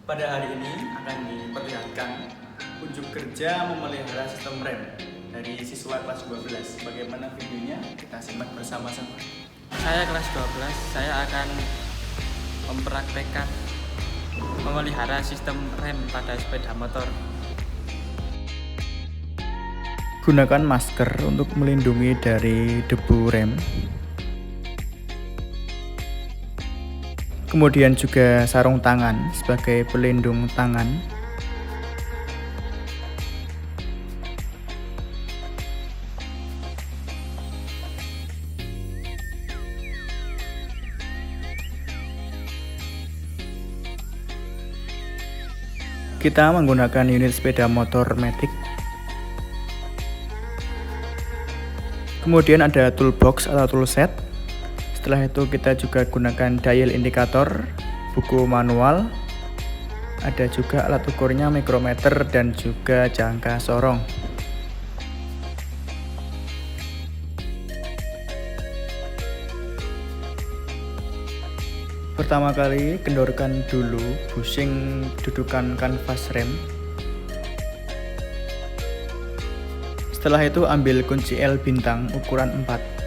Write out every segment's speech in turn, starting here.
Pada hari ini akan diperlihatkan unjuk kerja memelihara sistem rem dari siswa kelas 12. Bagaimana videonya? Kita simak bersama-sama. Saya kelas 12, saya akan mempraktekkan memelihara sistem rem pada sepeda motor. Gunakan masker untuk melindungi dari debu rem. Kemudian juga sarung tangan sebagai pelindung tangan. Kita menggunakan unit sepeda motor Matic. Kemudian ada toolbox atau toolset. Setelah itu kita juga gunakan dial indikator, buku manual, ada juga alat ukurnya mikrometer dan juga jangka sorong. Pertama kali kendorkan dulu bushing dudukan kanvas rem. Setelah itu ambil kunci L bintang ukuran 4.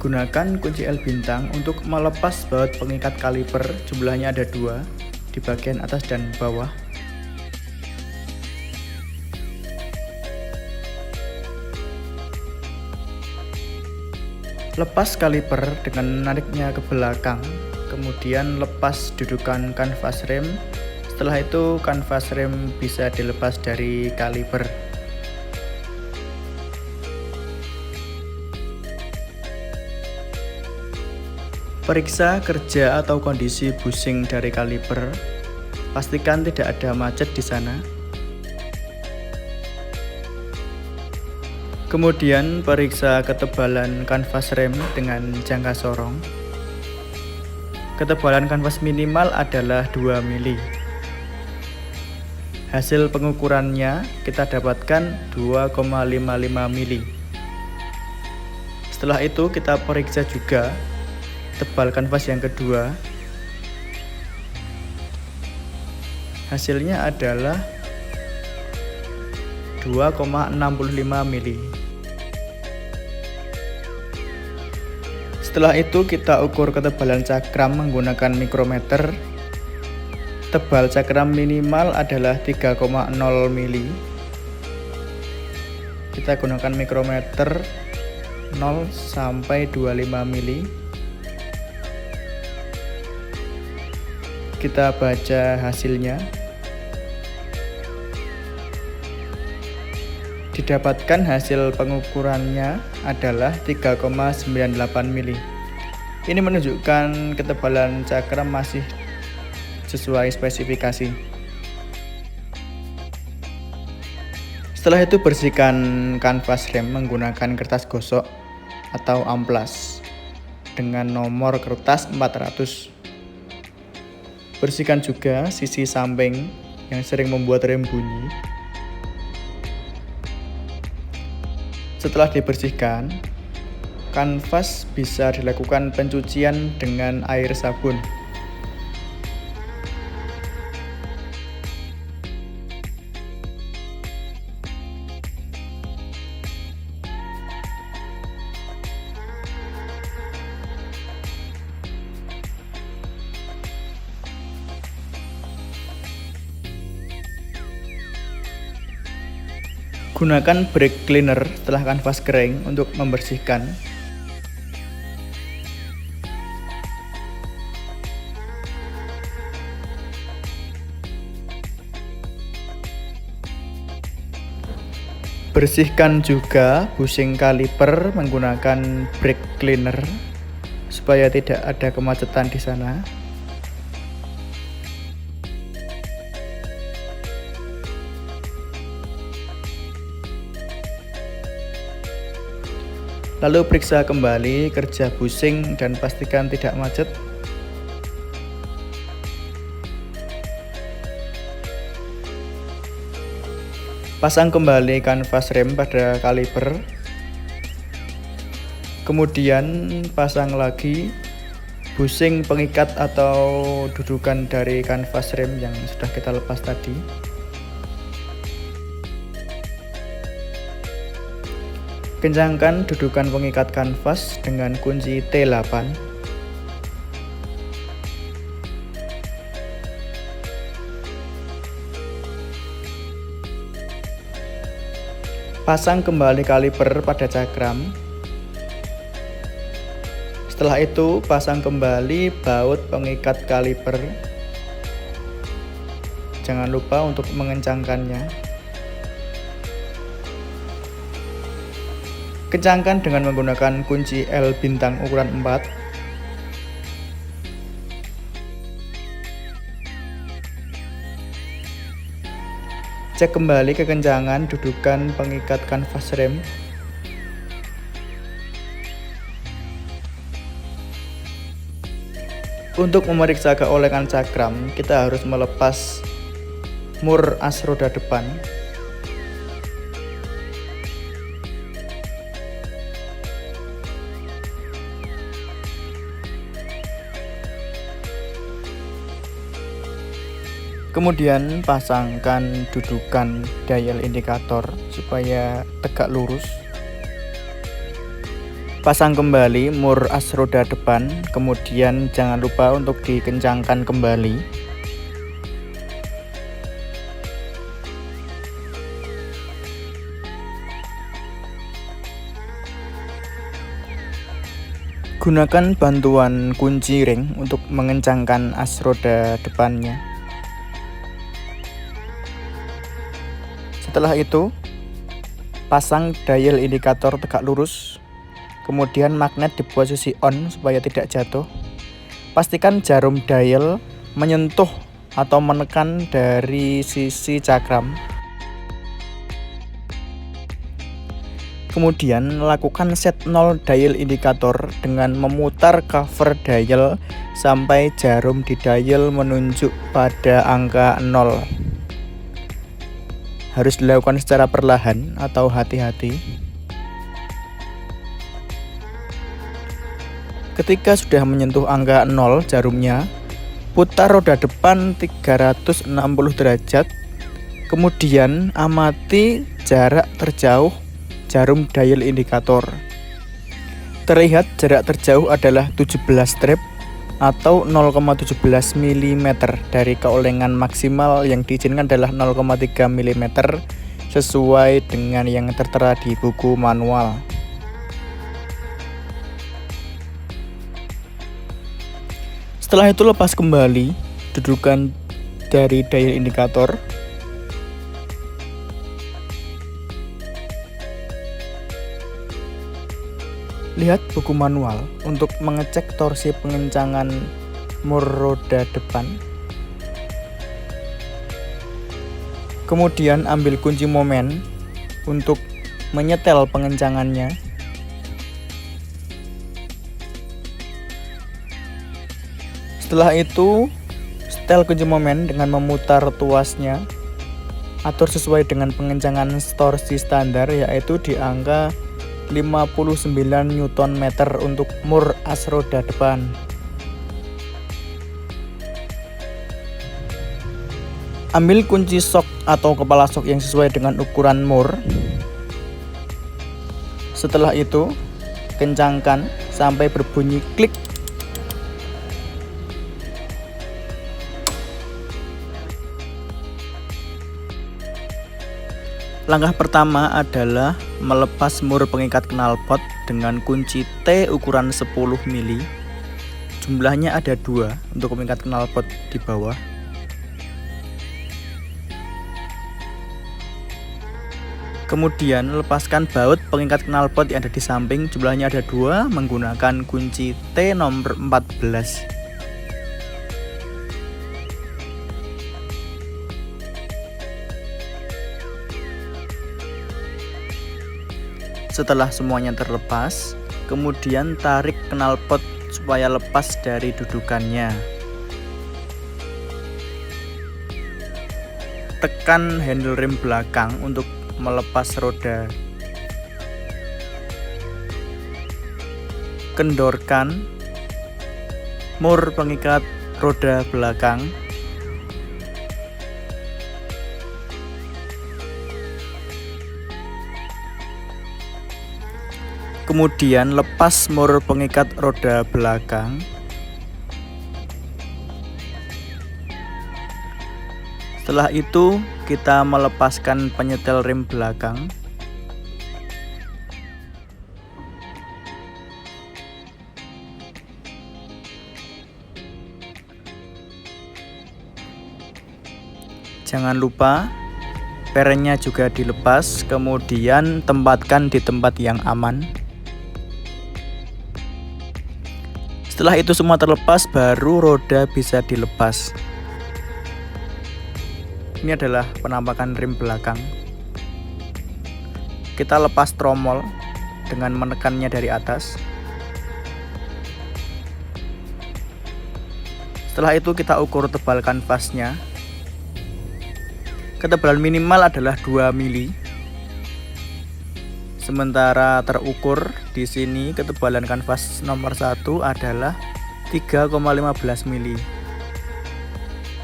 Gunakan kunci L bintang untuk melepas baut pengikat kaliper, jumlahnya ada 2 di bagian atas dan bawah. Lepas kaliper dengan menariknya ke belakang, kemudian lepas dudukan kanvas rem. Setelah itu kanvas rem bisa dilepas dari kaliper. Periksa kerja atau kondisi bushing dari kaliper. Pastikan tidak ada macet di sana. Kemudian periksa ketebalan kanvas rem dengan jangka sorong. Ketebalan kanvas minimal adalah 2 mili. Hasil pengukurannya kita dapatkan 2,55 mili. Setelah itu kita periksa juga tebal kanvas yang kedua. Hasilnya adalah 2,65 mili. Setelah itu kita ukur ketebalan cakram menggunakan mikrometer. Tebal cakram minimal adalah 3,0 mili. Kita gunakan mikrometer 0 sampai 25 mili. Kita baca hasilnya. Didapatkan hasil pengukurannya adalah 3,98 mili. Ini menunjukkan ketebalan cakram masih sesuai spesifikasi. Setelah itu bersihkan kanvas rem menggunakan kertas gosok atau amplas dengan nomor kertas 400. Bersihkan juga sisi samping yang sering membuat rem bunyi. Setelah dibersihkan, kanvas bisa dilakukan pencucian dengan air sabun. Gunakan brake cleaner setelah kanvas kering untuk membersihkan. Bersihkan juga bushing kaliper menggunakan brake cleaner supaya tidak ada kemacetan di sana. Lalu periksa kembali kerja bushing dan pastikan tidak macet. Pasang kembali kanvas rem pada kaliper. Kemudian pasang lagi Busing pengikat atau dudukan dari kanvas rem yang sudah kita lepas tadi. Kencangkan dudukan pengikat kanvas dengan kunci T8. Pasang kembali kaliper pada cakram. Setelah itu, pasang kembali baut pengikat kaliper. Jangan lupa untuk mengencangkannya. Kencangkan dengan menggunakan kunci L bintang ukuran 4. Cek kembali kekencangan dudukan pengikat kanvas rem. Untuk memeriksa keolekan cakram, kita harus melepas mur as roda depan. Kemudian pasangkan dudukan dial indikator supaya tegak lurus. Pasang kembali mur as roda depan, kemudian jangan lupa untuk dikencangkan kembali. Gunakan bantuan kunci ring untuk mengencangkan as roda depannya. Setelah itu, pasang dial indikator tegak lurus. Kemudian magnet di posisi on supaya tidak jatuh. Pastikan jarum dial menyentuh atau menekan dari sisi cakram. Kemudian lakukan set 0 dial indikator dengan memutar cover dial sampai jarum di dial menunjuk pada angka 0. Harus dilakukan secara perlahan atau hati-hati. Ketika sudah menyentuh angka 0 jarumnya, putar roda depan 360 derajat, kemudian amati jarak terjauh jarum dial indikator. Terlihat jarak terjauh adalah 17 strip atau 0,17 mm dari keolengan maksimal yang diizinkan adalah 0,3 mm sesuai dengan yang tertera di buku manual. Setelah itu lepas kembali dudukan dari dial indikator. Lihat buku manual untuk mengecek torsi pengencangan mur roda depan. Kemudian ambil kunci momen untuk menyetel pengencangannya. Setelah itu, setel kunci momen dengan memutar tuasnya. Atur sesuai dengan pengencangan torsi standar, yaitu di angka 59 Nm untuk mur as roda depan. Ambil kunci sok atau kepala sok yang sesuai dengan ukuran mur. Setelah itu, kencangkan sampai berbunyi klik. Langkah pertama adalah melepas mur pengikat knalpot dengan kunci T ukuran 10 mili. Jumlahnya ada 2 untuk pengikat knalpot di bawah. Kemudian lepaskan baut pengikat knalpot yang ada di samping, jumlahnya ada 2 menggunakan kunci T nomor 14. Setelah semuanya terlepas, kemudian tarik knalpot supaya lepas dari dudukannya. Tekan handle rem belakang untuk melepas roda. Kendorkan mur pengikat roda belakang, kemudian lepas mur pengikat roda belakang, setelah itu kita melepaskan penyetel rem belakang. Jangan lupa perennya juga dilepas, kemudian tempatkan di tempat yang aman. Setelah itu semua terlepas, baru roda bisa dilepas. Ini adalah penampakan rem belakang. Kita lepas tromol dengan menekannya dari atas. Setelah itu kita ukur tebal kanvasnya. Ketebalan minimal adalah 2 mili. Sementara terukur di sini ketebalan kanvas nomor 1 adalah 3,15 mili.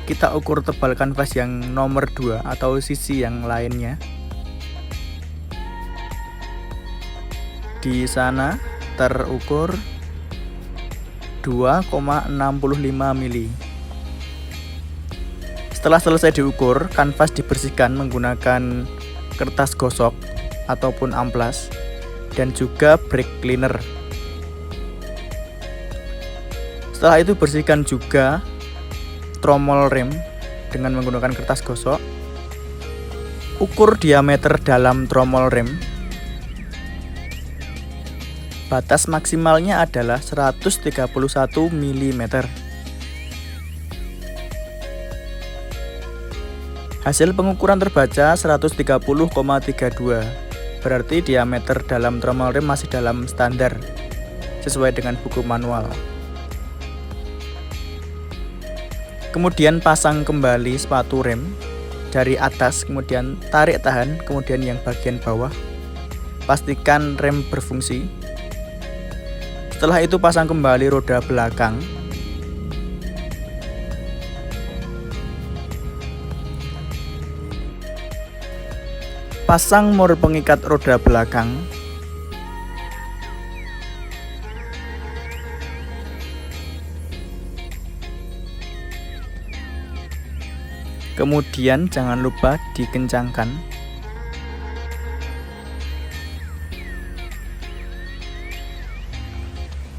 Kita ukur tebal kanvas yang nomor 2 atau sisi yang lainnya. Di sana terukur 2,65 mili. Setelah selesai diukur, kanvas dibersihkan menggunakan kertas gosok ataupun amplas dan juga brake cleaner. Setelah itu bersihkan juga tromol rem dengan menggunakan kertas gosok. Ukur diameter dalam tromol rem. Batas maksimalnya adalah 131 mm. Hasil pengukuran terbaca 130,32. Berarti diameter dalam tromol rem masih dalam standar sesuai dengan buku manual. Kemudian pasang kembali sepatu rem dari atas, kemudian tarik tahan, kemudian yang bagian bawah. Pastikan rem berfungsi. Setelah itu pasang kembali roda belakang. Pasang mur pengikat roda belakang. Kemudian jangan lupa dikencangkan.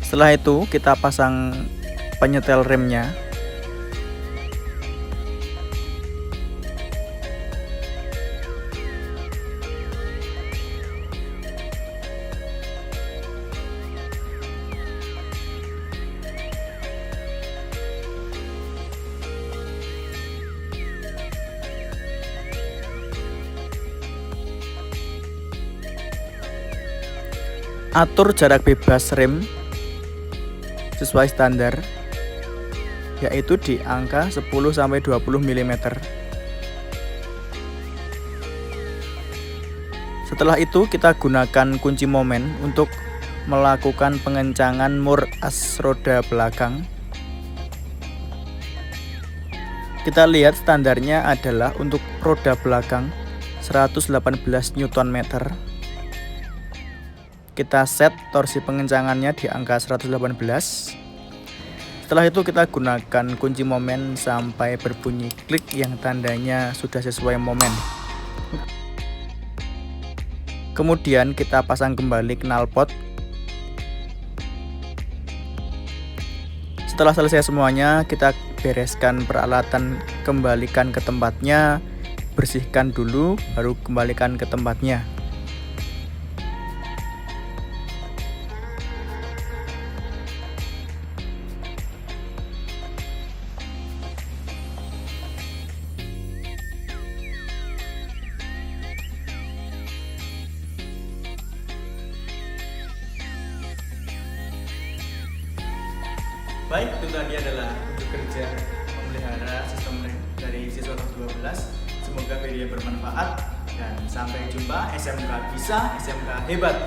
Setelah itu kita pasang penyetel remnya. Atur jarak bebas rem sesuai standar, yaitu di angka 10-20 mm. Setelah itu kita gunakan kunci momen untuk melakukan pengencangan mur as roda belakang. Kita lihat standarnya adalah untuk roda belakang 118 Nm. Kita set torsi pengencangannya di angka 118. Setelah itu kita gunakan kunci momen sampai berbunyi klik yang tandanya sudah sesuai momen. Kemudian kita pasang kembali knalpot. Setelah selesai semuanya, kita bereskan peralatan, kembalikan ke tempatnya, bersihkan dulu, baru kembalikan ke tempatnya. Baik, itu tadi adalah untuk kerja memelihara sistem rem dari siswa kelas 12. Semoga video bermanfaat dan sampai jumpa. SMK bisa, SMK hebat.